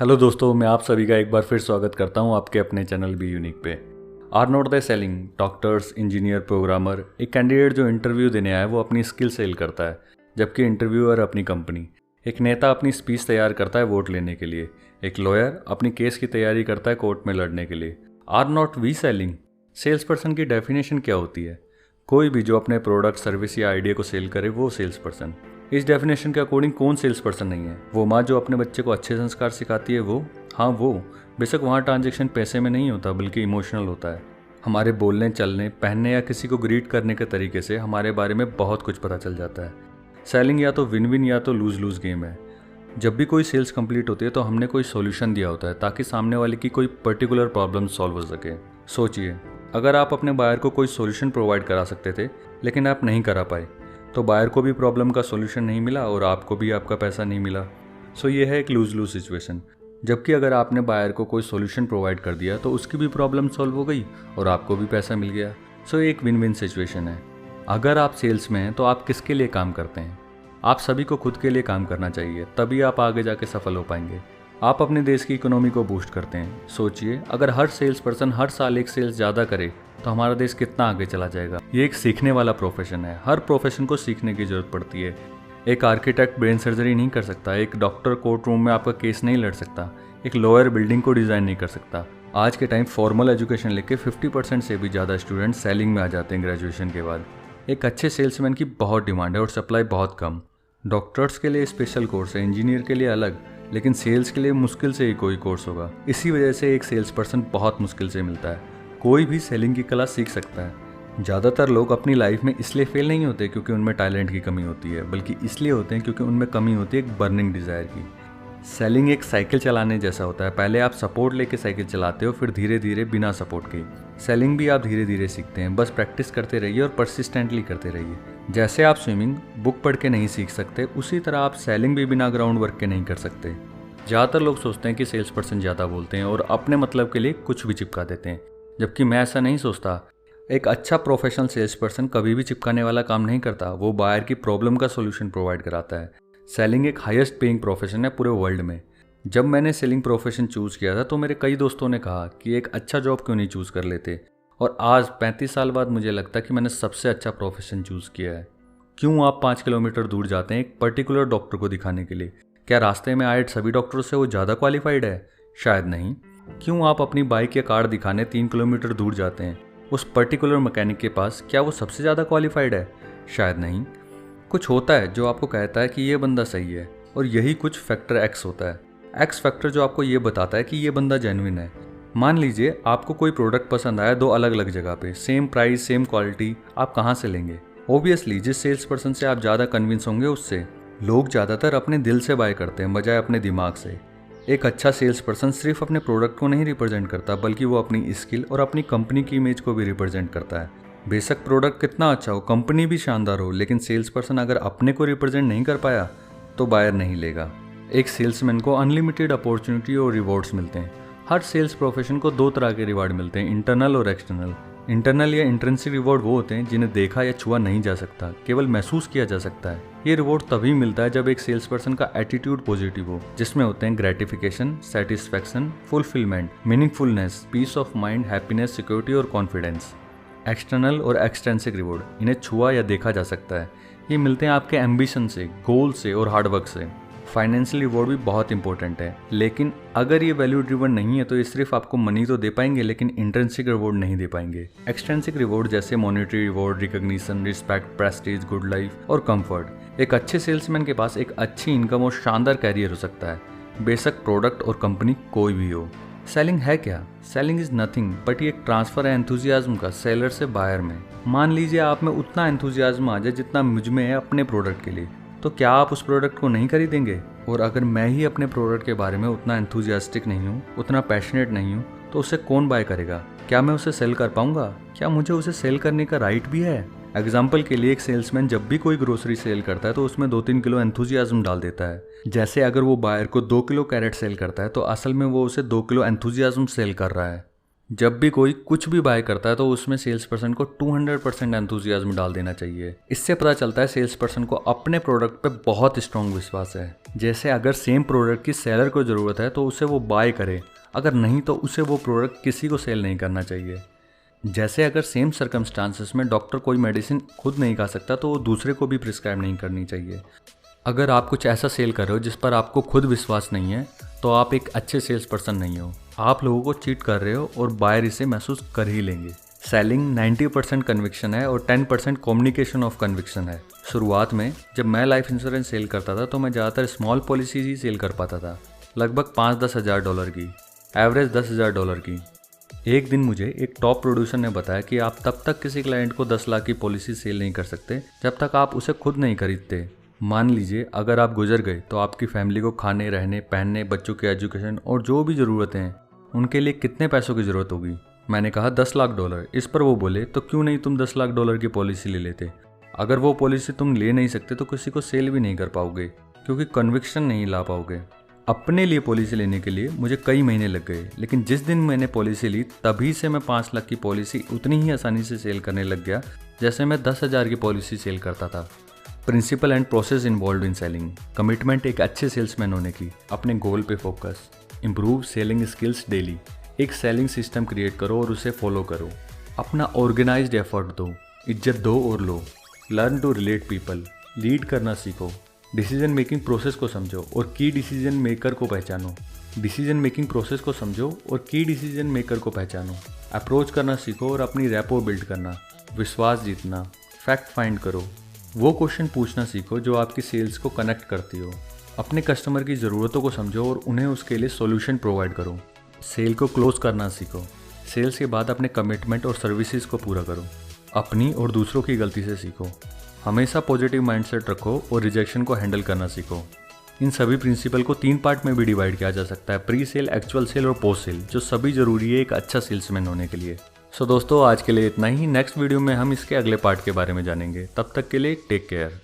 Hello दोस्तों, मैं आप सभी का एक बार फिर स्वागत करता हूं आपके अपने चैनल बी यूनिक पे। Are not the selling doctors, engineer, programmer. एक कैंडिडेट जो इंटरव्यू देने आया है वो अपनी स्किल सेल करता है, जबकि इंटरव्यूअर अपनी कंपनी। एक नेता अपनी स्पीच तैयार करता है वोट लेने के लिए। एक लॉयर अपनी केस की तैयारी करता है कोर्ट में लड़ने के लिए। Are not we selling? Sales person की डेफिनेशन क्या होती है? कोई भी जो अपने प्रोडक्ट, सर्विस या आइडिया को सेल करे वो सेल्स पर्सन। इस डेफिनेशन के अकॉर्डिंग कौन सेल्स पर्सन नहीं है? वो माँ जो अपने बच्चे को अच्छे संस्कार सिखाती है वो? हाँ वो। बेशक वहाँ ट्रांजैक्शन पैसे में नहीं होता बल्कि इमोशनल होता है। हमारे बोलने, चलने, पहनने या किसी को ग्रीट करने के तरीके से हमारे बारे में बहुत कुछ पता चल जाता है। सेलिंग या तो विन विन या तो लूज लूज गेम है। जब भी कोई सेल्स कंप्लीट होती है तो हमने कोई सॉल्यूशन दिया होता है ताकि सामने वाले की कोई पर्टिकुलर प्रॉब्लम सॉल्व हो सके। सोचिए, अगर आप अपने बायर को कोई सॉल्यूशन प्रोवाइड करा सकते थे लेकिन आप नहीं करा पाए, तो बायर को भी प्रॉब्लम का सॉल्यूशन नहीं मिला और आपको भी आपका पैसा नहीं मिला। सो ये है एक लूज लूज सिचुएशन। जबकि अगर आपने बायर को कोई सॉल्यूशन प्रोवाइड कर दिया तो उसकी भी प्रॉब्लम सॉल्व हो गई और आपको भी पैसा मिल गया। सो एक विन विन सिचुएशन है। अगर आप सेल्स में हैं तो आप किसके लिए काम करते हैं? आप सभी को खुद के लिए काम करना चाहिए, तभी आप आगे जाके सफल हो पाएंगे। आप अपने देश की इकोनॉमी को बूस्ट करते हैं। सोचिए, अगर हर सेल्स पर्सन हर साल एक सेल्स ज़्यादा करे तो हमारा देश कितना आगे चला जाएगा। ये एक सीखने वाला प्रोफेशन है। हर प्रोफेशन को सीखने की जरूरत पड़ती है। एक आर्किटेक्ट ब्रेन सर्जरी नहीं कर सकता, एक डॉक्टर कोर्ट रूम में आपका केस नहीं लड़ सकता, एक लॉयर बिल्डिंग को डिज़ाइन नहीं कर सकता। आज के टाइम फॉर्मल एजुकेशन लेके 50% से भी ज़्यादा स्टूडेंट सेलिंग में आ जाते हैं ग्रेजुएशन के बाद। एक अच्छे सेल्समैन की बहुत डिमांड है और सप्लाई बहुत कम। डॉक्टर्स के लिए स्पेशल कोर्स है, इंजीनियर के लिए अलग, लेकिन सेल्स के लिए मुश्किल से ही कोई कोर्स होगा। इसी वजह से एक सेल्स पर्सन बहुत मुश्किल से मिलता है। कोई भी सेलिंग की कला सीख सकता है। ज़्यादातर लोग अपनी लाइफ में इसलिए फेल नहीं होते क्योंकि उनमें टैलेंट की कमी होती है, बल्कि इसलिए होते हैं क्योंकि उनमें कमी होती है एक बर्निंग डिज़ायर की। सेलिंग एक साइकिल चलाने जैसा होता है। पहले आप सपोर्ट लेके साइकिल चलाते हो, फिर धीरे धीरे बिना सपोर्ट के। सेलिंग भी आप धीरे धीरे सीखते हैं, बस प्रैक्टिस करते रहिए और परसिस्टेंटली करते रहिए। जैसे आप स्विमिंग बुक पढ़ के नहीं सीख सकते, उसी तरह आप सेलिंग भी बिना ग्राउंड वर्क के नहीं कर सकते। ज़्यादातर लोग सोचते हैं कि सेल्स पर्सन ज़्यादा बोलते हैं और अपने मतलब के लिए कुछ भी चिपका देते हैं, जबकि मैं ऐसा नहीं सोचता। एक अच्छा प्रोफेशनल सेल्स पर्सन कभी भी चिपकाने वाला काम नहीं करता, वो बायर की प्रॉब्लम का सोल्यूशन प्रोवाइड कराता है। सेलिंग एक हाईएस्ट पेइंग प्रोफेशन है पूरे वर्ल्ड में। जब मैंने सेलिंग प्रोफेशन चूज़ किया था तो मेरे कई दोस्तों ने कहा कि एक अच्छा जॉब क्यों नहीं चूज़ कर लेते, और आज 35 साल बाद मुझे लगता है कि मैंने सबसे अच्छा प्रोफेशन चूज़ किया है। क्यों आप 5 किलोमीटर दूर जाते हैं एक पर्टिकुलर डॉक्टर को दिखाने के लिए? क्या रास्ते में आए सभी डॉक्टरों से वो ज़्यादा क्वालिफाइड है? शायद नहीं। क्यों आप अपनी बाइक या कार दिखाने 3 किलोमीटर दूर जाते हैं उस पर्टिकुलर मैकेनिक के पास? क्या वो सबसे ज़्यादा क्वालिफाइड है? शायद नहीं। कुछ होता है जो आपको कहता है कि ये बंदा सही है, और यही कुछ फैक्टर एक्स होता है। एक्स फैक्टर जो आपको ये बताता है कि ये बंदा जेन्युइन है। मान लीजिए आपको कोई प्रोडक्ट पसंद आया 2 अलग अलग जगह पे, सेम प्राइस सेम क्वालिटी, आप कहाँ से लेंगे? ओबियसली जिस सेल्स पर्सन से आप ज़्यादा कन्विंस होंगे उससे। लोग ज़्यादातर अपने दिल से बाय करते हैं बजाय अपने दिमाग से। एक अच्छा सेल्स पर्सन सिर्फ अपने प्रोडक्ट को नहीं रिप्रेजेंट करता, बल्कि वो अपनी स्किल और अपनी कंपनी की इमेज को भी रिप्रेजेंट करता है। बेशक प्रोडक्ट कितना अच्छा हो, कंपनी भी शानदार हो, लेकिन सेल्स पर्सन अगर अपने को रिप्रेजेंट नहीं कर पाया तो बायर नहीं लेगा। एक सेल्समैन को अनलिमिटेड अपॉर्चुनिटी और रिवॉर्ड्स मिलते हैं। हर सेल्स प्रोफेशन को 2 तरह के रिवॉर्ड मिलते हैं, इंटरनल और एक्सटर्नल। इंटरनल या इंट्रिंसिक रिवॉर्ड वो होते हैं जिन्हें देखा या छुआ नहीं जा सकता, केवल महसूस किया जा सकता है। ये रिवॉर्ड तभी मिलता है जब एक सेल्स पर्सन का एटीट्यूड पॉजिटिव हो, जिसमें होते हैं gratification, satisfaction, fulfilment, meaningfulness, peace of mind, happiness, security और कॉन्फिडेंस। एक्सटर्नल और एक्सटेंसिक रिवॉर्ड, इन्हें छुआ या देखा जा सकता है। ये मिलते हैं आपके एम्बिशन से, गोल से और हार्डवर्क से। फाइनेंशियल रिवॉर्ड भी बहुत इंपॉर्टेंट है, लेकिन अगर ये वैल्यू ड्रिवन नहीं है तो ये सिर्फ आपको मनी तो दे पाएंगे लेकिन इंट्रिंसिक रिवॉर्ड नहीं दे पाएंगे। एक्सटेंसिक रिवॉर्ड जैसे monetary reward, recognition, respect, Prestige, good life और कंफर्ट। एक अच्छे सेल्समैन के पास एक अच्छी इनकम और शानदार कैरियर हो सकता है, बेशक प्रोडक्ट और कंपनी कोई भी हो। सेलिंग है क्या? सेलिंग इज नथिंग बट ये एक ट्रांसफर है एंथुजियाज्म का सेलर से बायर में। मान लीजिए आप में उतना एंथुजियाज्म आ जाए जितना मुझ में है अपने प्रोडक्ट के लिए, तो क्या आप उस प्रोडक्ट को नहीं खरीदेंगे? और अगर मैं ही अपने प्रोडक्ट के बारे में उतना एंथुजियास्टिक नहीं हूँ, उतना पैशनेट नहीं हूँ, तो उसे कौन बाय करेगा? क्या मैं उसे सेल कर पाऊंगा? क्या मुझे उसे सेल करने का राइट भी है? एग्जाम्पल के लिए, एक सेल्समैन जब भी कोई ग्रोसरी सेल करता है तो उसमें 2-3 किलो एंथुजियाज्म डाल देता है। जैसे अगर वो बायर को 2 किलो कैरेट सेल करता है तो असल में वो उसे 2 किलो एंथुजियाज्म सेल कर रहा है। जब भी कोई कुछ भी बाय करता है तो उसमें सेल्स पर्सन को 200% एंथुजियाज्म डाल देना चाहिए। इससे पता चलता है सेल्स पर्सन को अपने प्रोडक्ट पे बहुत स्ट्रॉन्ग विश्वास है। जैसे अगर सेम प्रोडक्ट की सेलर को ज़रूरत है तो उसे वो बाय करे, अगर नहीं तो उसे वो प्रोडक्ट किसी को सेल नहीं करना चाहिए। जैसे अगर सेम सर्कमस्टांसेस में डॉक्टर कोई मेडिसिन खुद नहीं खा सकता तो वो दूसरे को भी प्रिस्क्राइब नहीं करनी चाहिए। अगर आप कुछ ऐसा सेल कर रहे हो जिस पर आपको खुद विश्वास नहीं है तो आप एक अच्छे सेल्स पर्सन नहीं हो। आप लोगों को चीट कर रहे हो और बायर इसे महसूस कर ही लेंगे। सेलिंग 90% कन्विक्शन है और 10% कम्युनिकेशन ऑफ कन्विक्शन है। शुरुआत में जब मैं लाइफ इंश्योरेंस सेल करता था तो मैं ज़्यादातर स्मॉल पॉलिसीज ही सेल कर पाता था, लगभग 5-10 हज़ार डॉलर की, एवरेज 10 हज़ार डॉलर की। एक दिन मुझे एक टॉप प्रोड्यूसर ने बताया कि आप तब तक किसी क्लाइंट को 10 लाख की पॉलिसी सेल नहीं कर सकते जब तक आप उसे खुद नहीं खरीदते। मान लीजिए अगर आप गुजर गए तो आपकी फैमिली को खाने, रहने, पहनने, बच्चों के एजुकेशन और जो भी ज़रूरतें हैं उनके लिए कितने पैसों की ज़रूरत होगी। मैंने कहा 10 लाख डॉलर। इस पर वो बोले तो क्यों नहीं तुम 10 लाख डॉलर की पॉलिसी ले लेते। अगर वो पॉलिसी तुम ले नहीं सकते तो किसी को सेल भी नहीं कर पाओगे क्योंकि कन्विक्शन नहीं ला पाओगे। अपने लिए पॉलिसी लेने के लिए मुझे कई महीने लग गए, लेकिन जिस दिन मैंने पॉलिसी ली तभी से मैं 5 लाख की पॉलिसी उतनी ही आसानी से सेल करने लग गया जैसे मैं 10 हज़ार की पॉलिसी सेल करता था। Principle and process involve in selling. Commitment एक अच्छे सेल्समैन होने की। अपने गोल पे focus. Improve selling skills daily. एक सेलिंग सिस्टम क्रिएट करो और उसे फॉलो करो। अपना ऑर्गेनाइज्ड एफर्ट दो, इज्जत दो और लो। Learn to relate people. Lead करना सीखो। डिसीजन मेकिंग प्रोसेस को समझो और की डिसीजन मेकर को पहचानो। डिसीजन मेकिंग प्रोसेस को समझो और की डिसीजन मेकर को पहचानो। अप्रोच करना सीखो और अपनी रैपो बिल्ड करना। विश्वास जीतना। फैक्ट फाइंड करो। वो क्वेश्चन पूछना सीखो जो आपकी सेल्स को कनेक्ट करती हो। अपने कस्टमर की ज़रूरतों को समझो और उन्हें उसके लिए सॉल्यूशन प्रोवाइड करो। सेल को क्लोज करना सीखो। सेल्स के बाद अपने कमिटमेंट और सर्विसेज को पूरा करो। अपनी और दूसरों की गलती से सीखो। हमेशा पॉजिटिव माइंडसेट रखो और रिजेक्शन को हैंडल करना सीखो। इन सभी प्रिंसिपल को 3 पार्ट में भी डिवाइड किया जा सकता है, प्री सेल, एक्चुअल सेल और पोस्ट सेल, जो सभी जरूरी है एक अच्छा सेल्समैन होने के लिए। सो दोस्तों, आज के लिए इतना ही। नेक्स्ट वीडियो में हम इसके अगले पार्ट के बारे में जानेंगे। तब तक के लिए टेक केयर।